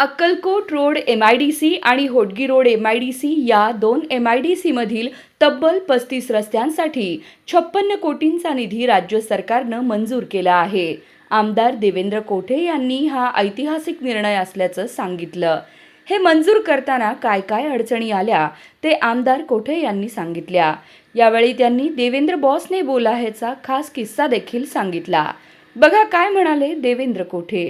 Akkalkot road MIDC आणि Hodgi road MIDC या दोन MIDC मधील तब्बल 35 रस्त्यांसाठी 56 कोटींचा निधी राज्य सरकारनं मंजूर केला आहे। आमदार देवेंद्र कोठे यांनी हा ऐतिहासिक निर्णय असल्याचं सांगितलं। हे मंजूर करताना काय काय अडचणी आल्या ते आमदार कोठे यांनी सांगितल्या। यावेळी त्यांनी देवेंद्र बॉसने बोला ह्याचा खास किस्सा देखील सांगितला। बघा काय म्हणाले देवेंद्र कोठे।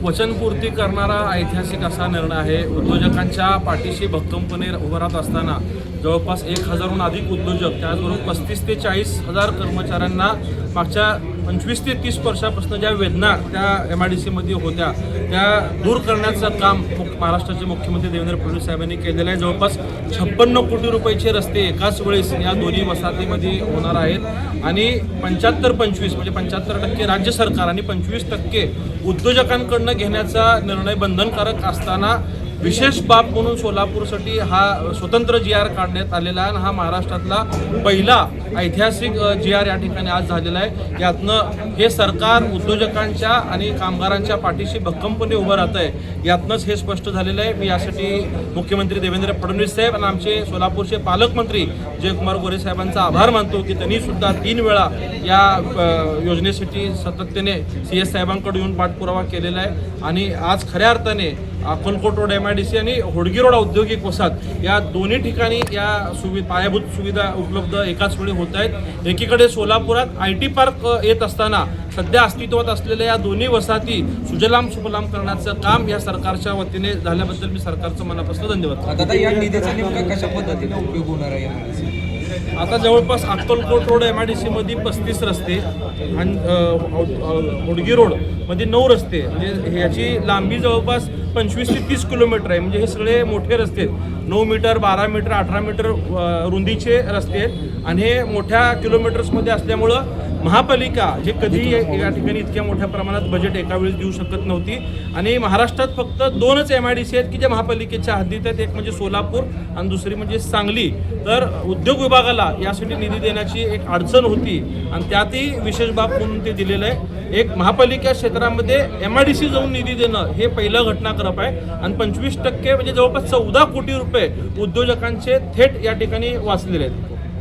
वचनपूर्ती करणारा ऐतिहासिक असा निर्णय आहे। उद्योजकांच्या पाठीशी भक्कमपणे उभं राहत असताना जवळपास 1000हून अधिक उद्योजक त्याचबरोबर 35 ते 40 हजार कर्मचाऱ्यांना मागच्या 25 ते 30 वर्षापासून ज्या वेदना त्या MIDC मध्ये होत्या त्या दूर करण्याचं काम महाराष्ट्राचे मुख्यमंत्री देवेंद्र फडणवीस साहेबांनी केलेलं आहे। जवळपास 56 कोटी रुपयाचे रस्ते एकाच वेळेस या दोन्ही वसाहतीमध्ये होणार आहेत आणि 75-25 म्हणजे 75% राज्य सरकार आणि 25% उद्योजकांकडनं घेण्याचा निर्णय बंधनकारक असताना विशेष बाब म्हणून सोलापूरसाठी हा स्वतंत्र GR काढण्यात आलेला आहे। हा महाराष्ट्रातला पहिला ऐतिहासिक GR या ठिकाणी आज झालेला आहे। यातनं हे सरकार उद्योजकांच्या आणि कामगारांच्या पाठीशी भक्कमपणे उभं राहत आहे, यातनंच हे स्पष्ट झालेलं आहे। मी यासाठी मुख्यमंत्री देवेंद्र फडणवीस साहेब आणि आमचे सोलापूरचे पालकमंत्री जयकुमार गोरे साहेबांचा आभार मानतो की त्यांनी सुद्धा 3 वेळा या योजनेसाठी सातत्याने CS साहेबांकडे येऊन पाठपुरावा केलेला आहे आणि आज खऱ्या अर्थाने अक्कलकोट रोड MIDC आणि होडगी रोड औद्योगिक वसाहत या दोन्ही ठिकाणी या पायाभूत सुविधा उपलब्ध एकाच वेळी होत आहेत। एकीकडे सोलापुरात IT पार्क येत असताना सध्या अस्तित्वात असलेल्या या दोन्ही वसाहती सुजलाम सुफलाम करण्याचं काम या सरकारच्या वतीने झाल्याबद्दल मी सरकारचं मनापासून धन्यवाद। आता या निधीचा नेमका कशा पद्धतीने उपयोग होणार आहे? आता जवळपास अक्कलकोट रोड MIDC मध्ये 35 रस्ते आणि होडगी रोड मध्ये 9 रस्ते म्हणजे याची लांबी जवळपास 25 ते 30 किलोमीटर आहे। म्हणजे हे सगळे मोठे रस्ते आहेत, 9 मीटर 12 मीटर 18 मीटर रुंदीचे रस्ते आहेत आणि हे मोठ्या किलोमीटर्समध्ये असल्यामुळं महापालिका जे कधी या ठिकाणी इतक्या मोठ्या प्रमाणात बजेट एका वेळेस देऊ शकत नव्हती आणि महाराष्ट्रात फक्त 2च MIDC आहेत की जे महापालिकेच्या हद्दीत आहेत, एक म्हणजे सोलापूर आणि दुसरी म्हणजे सांगली। तर उद्योग विभागाला यासाठी निधी देण्याची एक अडचण होती आणि त्यातही विशेष बाब म्हणून ते दिलेलं आहे। एक महापालिका क्षेत्रामध्ये MIDC जाऊन निधी देणं हे पहिलं घटनाक्रम आहे आणि 25% म्हणजे जवळपास 14 कोटी रुपये उद्योजकांचे थेट या ठिकाणी वाचलेले आहेत।